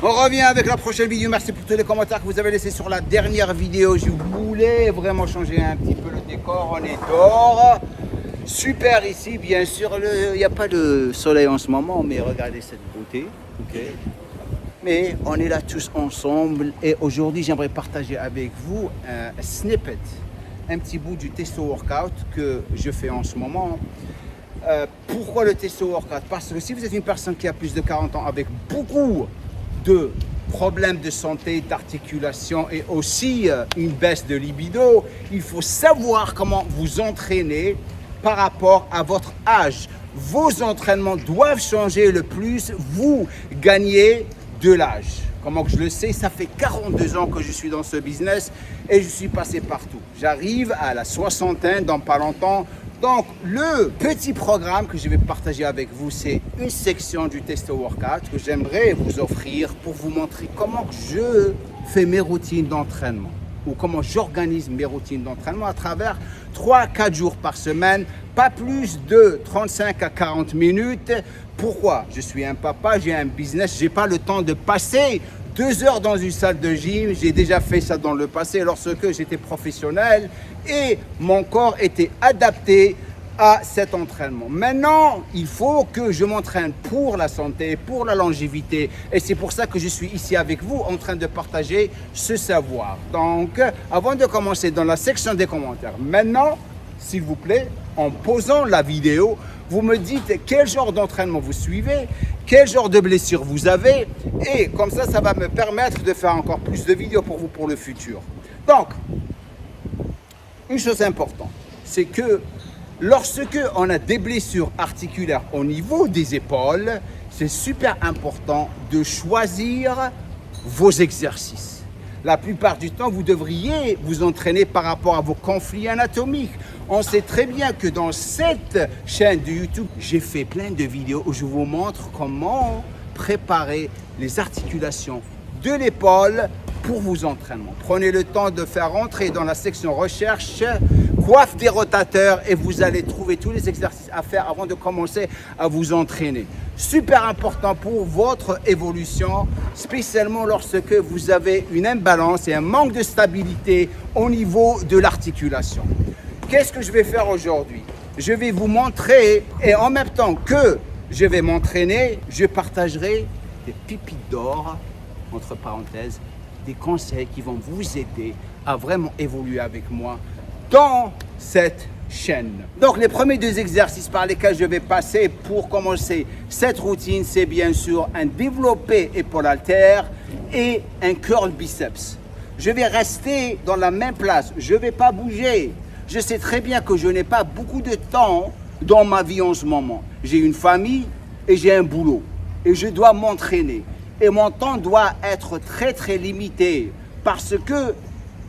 On revient avec la prochaine vidéo. Merci pour tous les commentaires que vous avez laissés sur la dernière vidéo. Je voulais vraiment changer un petit peu le décor. On est dehors. Super ici, bien sûr. Il n'y a pas de soleil en ce moment, mais regardez cette beauté. Okay. Mais on est là tous ensemble. Et aujourd'hui, j'aimerais partager avec vous un snippet, un petit bout du Testo Workout que je fais en ce moment. Pourquoi le Testo Workout? Parce que si vous êtes une personne qui a plus de 40 ans avec beaucoup de problèmes de santé, d'articulation et aussi une baisse de libido, il faut savoir comment vous entraîner par rapport à votre âge. Vos entraînements doivent changer le plus, vous gagnez de l'âge. Comment que je le sais? Ça fait 42 ans que je suis dans ce business et je suis passé partout. J'arrive à la soixantaine dans pas longtemps. Donc, le petit programme que je vais partager avec vous, c'est une section du Testo Workout que j'aimerais vous offrir pour vous montrer comment je fais mes routines d'entraînement ou comment j'organise mes routines d'entraînement à travers 3 à 4 jours par semaine, pas plus de 35 à 40 minutes. Pourquoi? Je suis un papa, j'ai un business, je n'ai pas le temps de passer 2 heures dans une salle de gym. J'ai déjà fait ça dans le passé lorsque j'étais professionnel et mon corps était adapté à cet entraînement. Maintenant, il faut que je m'entraîne pour la santé, pour la longévité et c'est pour ça que je suis ici avec vous en train de partager ce savoir. Donc, avant de commencer dans la section des commentaires, maintenant, s'il vous plaît, en posant la vidéo, vous me dites quel genre d'entraînement vous suivez, quel genre de blessure vous avez et comme ça, ça va me permettre de faire encore plus de vidéos pour vous pour le futur. Donc, une chose importante, c'est que lorsque on a des blessures articulaires au niveau des épaules, c'est super important de choisir vos exercices. La plupart du temps, vous devriez vous entraîner par rapport à vos conflits anatomiques. On sait très bien que dans cette chaîne de YouTube, j'ai fait plein de vidéos où je vous montre comment préparer les articulations de l'épaule pour vos entraînements. Prenez le temps de faire rentrer dans la section recherche coiffe des rotateurs et vous allez trouver tous les exercices à faire avant de commencer à vous entraîner. Super important pour votre évolution, spécialement lorsque vous avez une imbalance et un manque de stabilité au niveau de l'articulation. Qu'est-ce que je vais faire aujourd'hui? Je vais vous montrer et en même temps que je vais m'entraîner, je partagerai des pépites d'or, entre parenthèses, des conseils qui vont vous aider à vraiment évoluer avec moi dans cette chaîne. Donc les premiers 2 exercices par lesquels je vais passer pour commencer cette routine, c'est bien sûr un développé épaule haltère et un curl biceps. Je vais rester dans la même place, je ne vais pas bouger. Je sais très bien que je n'ai pas beaucoup de temps dans ma vie en ce moment. J'ai une famille et j'ai un boulot et je dois m'entraîner. Et mon temps doit être très limité parce que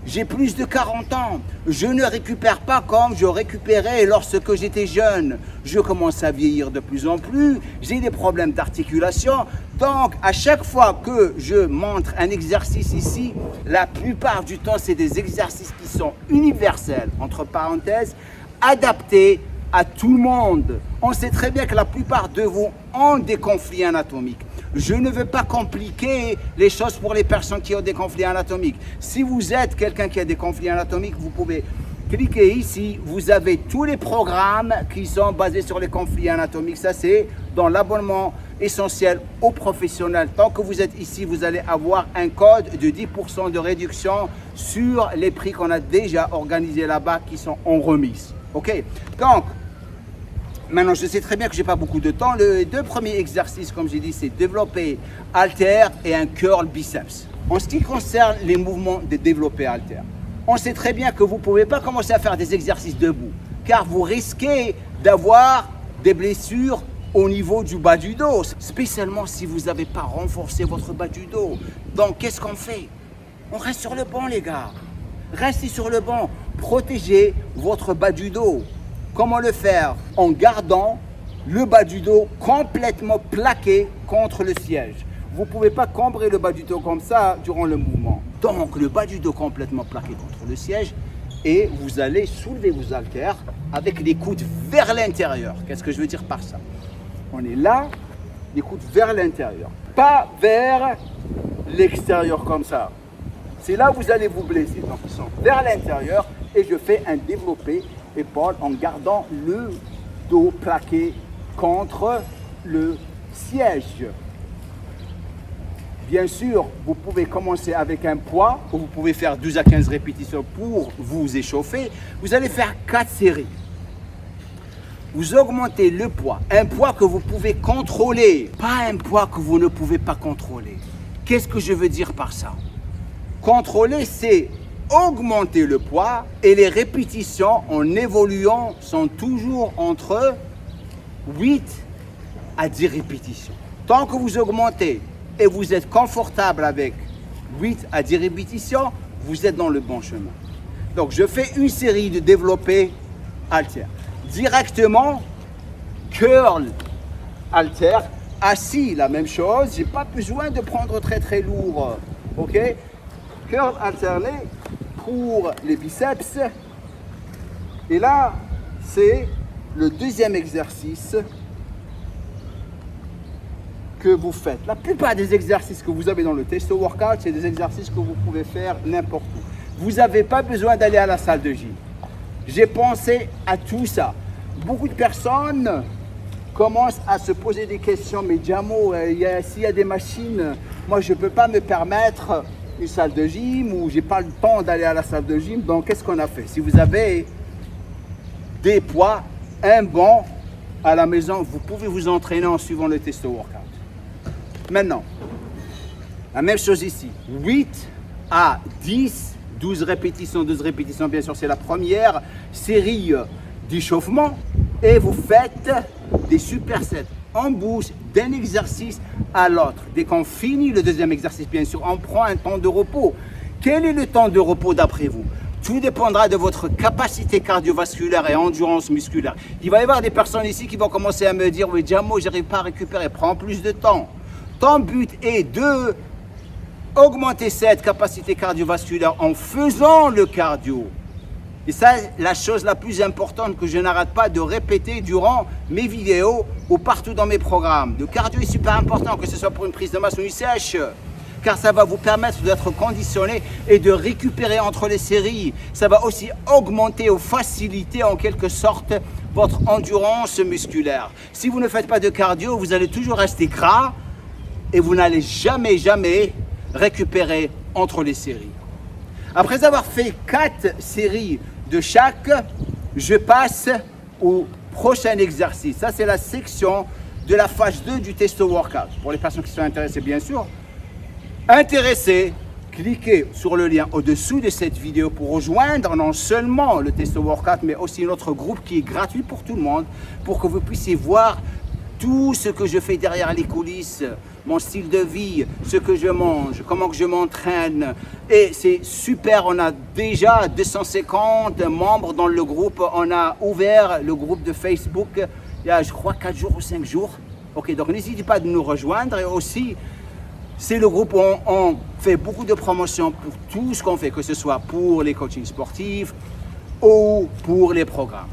j'ai plus de 40 ans. Je ne récupère pas comme je récupérais lorsque j'étais jeune. Je commence à vieillir de plus en plus. J'ai des problèmes d'articulation. Donc, à chaque fois que je montre un exercice ici, la plupart du temps, c'est des exercices qui sont universels, entre parenthèses, adaptés à tout le monde. On sait très bien que la plupart de vous ont des conflits anatomiques. Je ne veux pas compliquer les choses pour les personnes qui ont des conflits anatomiques. Si vous êtes quelqu'un qui a des conflits anatomiques, vous pouvez cliquer ici. Vous avez tous les programmes qui sont basés sur les conflits anatomiques. Ça, c'est dans l'abonnement essentiel aux professionnels. Tant que vous êtes ici, vous allez avoir un code de 10% de réduction sur les prix qu'on a déjà organisés là-bas qui sont en remise. OK? Donc, maintenant, je sais très bien que je n'ai pas beaucoup de temps. Les 2 premiers exercices, comme j'ai dit, c'est développé haltère et un curl biceps. En ce qui concerne les mouvements de développé haltère, on sait très bien que vous ne pouvez pas commencer à faire des exercices debout, car vous risquez d'avoir des blessures au niveau du bas du dos, spécialement si vous n'avez pas renforcé votre bas du dos. Donc, qu'est-ce qu'on fait? On reste sur le banc, les gars. Restez sur le banc. Protégez votre bas du dos. Comment le faire? En gardant le bas du dos complètement plaqué contre le siège. Vous ne pouvez pas cambrer le bas du dos comme ça durant le mouvement. Donc, le bas du dos complètement plaqué contre le siège et vous allez soulever vos haltères avec les coudes vers l'intérieur. Qu'est-ce que je veux dire par ça? On est là, les coudes vers l'intérieur. pas vers l'extérieur comme ça. C'est là où vous allez vous blesser. Donc ils sont vers l'intérieur et je fais un développé épaule en gardant le dos plaqué contre le siège. Bien sûr, vous pouvez commencer avec un poids, ou vous pouvez faire 12 à 15 répétitions pour vous échauffer. Vous allez faire 4 séries. Vous augmentez le poids, un poids que vous pouvez contrôler, pas un poids que vous ne pouvez pas contrôler. Qu'est-ce que je veux dire par ça? Contrôler, c'est augmenter le poids et les répétitions en évoluant sont toujours entre 8 à 10 répétitions. Tant que vous augmentez et vous êtes confortable avec 8 à 10 répétitions, vous êtes dans le bon chemin. Donc, je fais une série de développés haltères. Directement, curl haltère, assis, la même chose. Je n'ai pas besoin de prendre très lourd. Ok? Curl alterné pour les biceps. Et là, c'est le deuxième exercice que vous faites. La plupart des exercices que vous avez dans le Testo Workout, c'est des exercices que vous pouvez faire n'importe où. Vous n'avez pas besoin d'aller à la salle de gym. J'ai pensé à tout ça. Beaucoup de personnes commencent à se poser des questions. Mais Djamo, s'il y a des machines, moi je ne peux pas me permettre une salle de gym ou j'ai pas le temps d'aller à la salle de gym. Donc qu'est-ce qu'on a fait? Si vous avez des poids, un banc à la maison, vous pouvez vous entraîner en suivant le Testo Workout. Maintenant, la même chose ici, 8 à 10, 12 répétitions, bien sûr, c'est la première série d'échauffement. Et vous faites des supersets en bouche d'un exercice à l'autre. Dès qu'on finit le deuxième exercice, bien sûr, on prend un temps de repos. Quel est le temps de repos d'après vous? Tout dépendra de votre capacité cardiovasculaire et endurance musculaire. Il va y avoir des personnes ici qui vont commencer à me dire « Oui, Djamo, j'arrive pas à récupérer, prends plus de temps. » Ton but est de augmenter cette capacité cardiovasculaire en faisant le cardio. Et ça, la chose la plus importante que je n'arrête pas de répéter durant mes vidéos ou partout dans mes programmes. Le cardio est super important, que ce soit pour une prise de masse ou une sèche, car ça va vous permettre d'être conditionné et de récupérer entre les séries. Ça va aussi augmenter ou faciliter en quelque sorte votre endurance musculaire. Si vous ne faites pas de cardio, vous allez toujours rester gras et vous n'allez jamais récupérer entre les séries. Après avoir fait 4 séries de chaque, je passe au prochain exercice. Ça, c'est la section de la phase 2 du Testo Workout. Pour les personnes qui sont intéressées, bien sûr. Intéressés, cliquez sur le lien au-dessous de cette vidéo pour rejoindre non seulement le Testo Workout, mais aussi notre groupe qui est gratuit pour tout le monde, pour que vous puissiez voir tout ce que je fais derrière les coulisses, mon style de vie, ce que je mange, comment que je m'entraîne. Et c'est super, on a déjà 250 membres dans le groupe. On a ouvert le groupe de Facebook il y a, je crois, 4 jours ou 5 jours. Ok, donc n'hésitez pas de nous rejoindre. Et aussi, c'est le groupe où on fait beaucoup de promotions pour tout ce qu'on fait, que ce soit pour les coachings sportifs ou pour les programmes.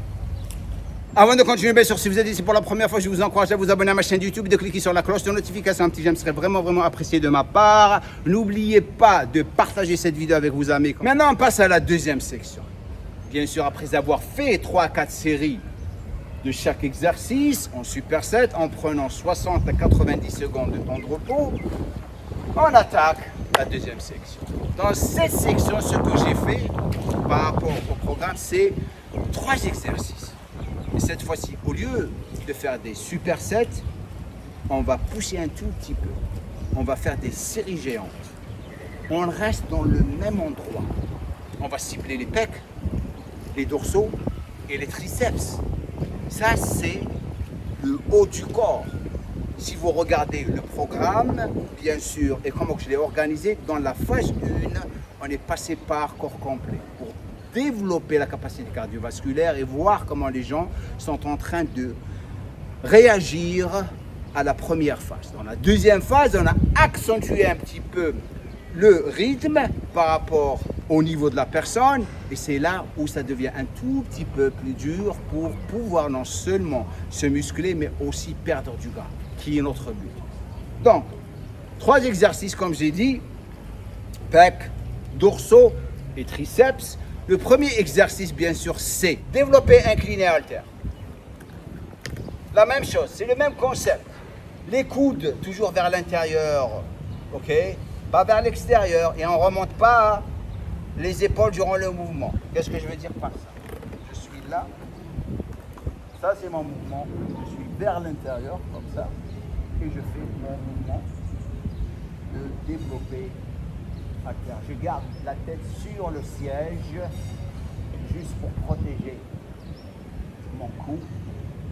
Avant de continuer, bien sûr, si vous êtes ici pour la première fois, je vous encourage à vous abonner à ma chaîne YouTube, de cliquer sur la cloche de notification. Un petit j'aime serait vraiment apprécié de ma part. N'oubliez pas de partager cette vidéo avec vos amis. Maintenant, on passe à la deuxième section. Bien sûr, après avoir fait 3 à 4 séries de chaque exercice en superset, en prenant 60 à 90 secondes de temps de repos, on attaque la deuxième section. Dans cette section, ce que j'ai fait par rapport au programme, c'est 3 exercices. Et cette fois-ci, au lieu de faire des supersets, on va pousser un tout petit peu. On va faire des séries géantes. On reste dans le même endroit. On va cibler les pecs, les dorsaux et les triceps. Ça, c'est le haut du corps. Si vous regardez le programme, bien sûr, et comment je l'ai organisé, dans la phase 1, on est passé par corps complet pour développer la capacité cardiovasculaire et voir comment les gens sont en train de réagir à la première phase. Dans la deuxième phase, on a accentué un petit peu le rythme par rapport au niveau de la personne et c'est là où ça devient un tout petit peu plus dur pour pouvoir non seulement se muscler mais aussi perdre du gras, qui est notre but. Donc, 3 exercices comme j'ai dit, pecs, dorsaux et triceps. Le premier exercice, bien sûr, c'est développer incliné haltère. La même chose, c'est le même concept. Les coudes toujours vers l'intérieur, ok, pas vers l'extérieur, et on ne remonte pas les épaules durant le mouvement. Qu'est-ce que je veux dire par ça? Je suis là, ça c'est mon mouvement, je suis vers l'intérieur, comme ça, et je fais mon mouvement de développer haltère. Je garde la tête sur le siège, juste pour protéger mon cou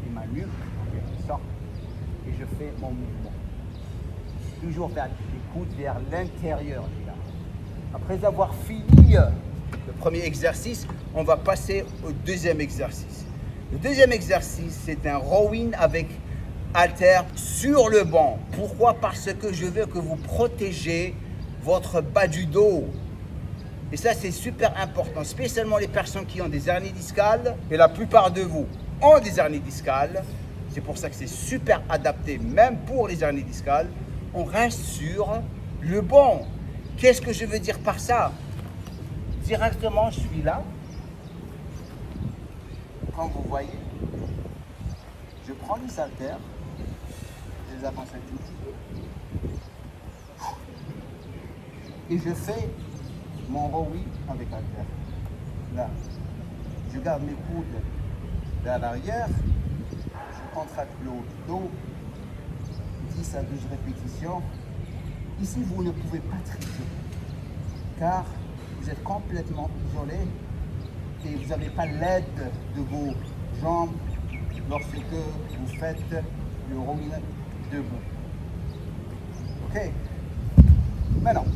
et ma nuque, en quelque sorte, et je fais mon mouvement. Toujours vers les coudes vers l'intérieur, les gars. Après avoir fini le premier exercice, on va passer au deuxième exercice. Le deuxième exercice, c'est un rowing avec haltère sur le banc. Pourquoi? Parce que je veux que vous protégez votre bas du dos. Et ça, c'est super important, spécialement les personnes qui ont des hernies discales. Et la plupart de vous ont des hernies discales. C'est pour ça que c'est super adapté, même pour les hernies discales. On reste sur le banc. Qu'est-ce que je veux dire par ça? Directement, je suis là. Comme vous voyez, je prends les haltères, je les avance un tout petit peu. Et je fais mon rowing avec haltère. Là, je garde mes coudes vers l'arrière, je contracte le haut du dos, 10 à 12 répétitions. Ici, vous ne pouvez pas tricher, car vous êtes complètement isolé et vous n'avez pas l'aide de vos jambes lorsque vous faites le rowing debout. Ok? Maintenant,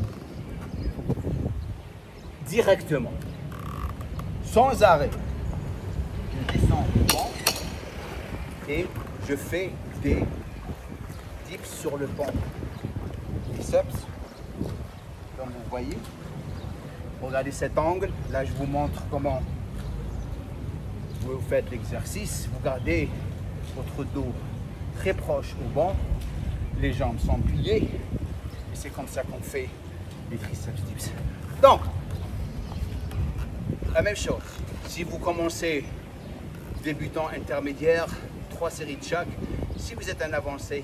directement, sans arrêt, je descends le banc et je fais des dips sur le banc. Biceps, comme vous voyez. Regardez cet angle. Là, je vous montre comment vous faites l'exercice. Vous gardez votre dos très proche au banc. Les jambes sont pliées. Et c'est comme ça qu'on fait les triceps dips. Donc, la même chose. Si vous commencez débutant, intermédiaire, 3 séries de chaque. Si vous êtes un avancé,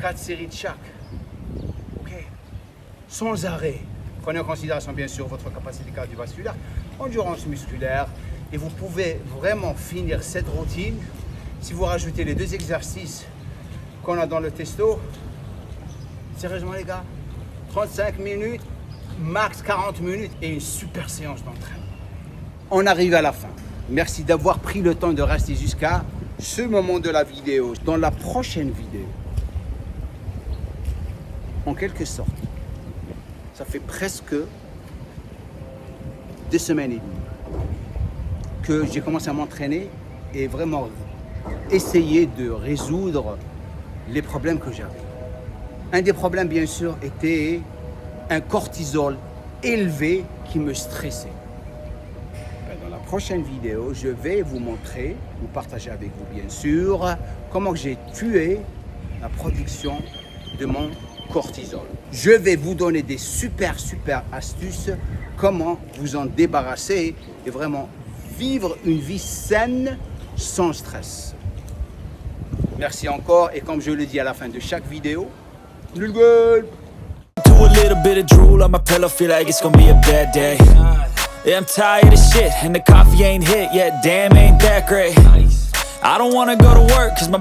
4 séries de chaque. Sans arrêt. Prenez en considération bien sûr votre capacité cardiovasculaire, endurance musculaire, et vous pouvez vraiment finir cette routine si vous rajoutez les 2 exercices qu'on a dans le testo. Sérieusement les gars, 35 minutes, max 40 minutes et une super séance d'entraînement. On arrive à la fin. Merci d'avoir pris le temps de rester jusqu'à ce moment de la vidéo. Dans la prochaine vidéo, en quelque sorte, ça fait presque 2 semaines et demie que j'ai commencé à m'entraîner et vraiment essayer de résoudre les problèmes que j'avais. Un des problèmes, bien sûr, était un cortisol élevé qui me stressait. Dans la prochaine vidéo, je vais vous montrer, vous partager avec vous, bien sûr, comment j'ai tué la production de mon cortisol. Je vais vous donner des super astuces, comment vous en débarrasser et vraiment vivre une vie saine sans stress. Merci encore et comme je le dis à la fin de chaque vidéo, nul gueule. Do a little bit of drool on my pillow, feel like it's gonna be a bad day. Yeah, I'm tired of shit and the coffee ain't hit yet, damn ain't that great. I don't wanna go to work cause my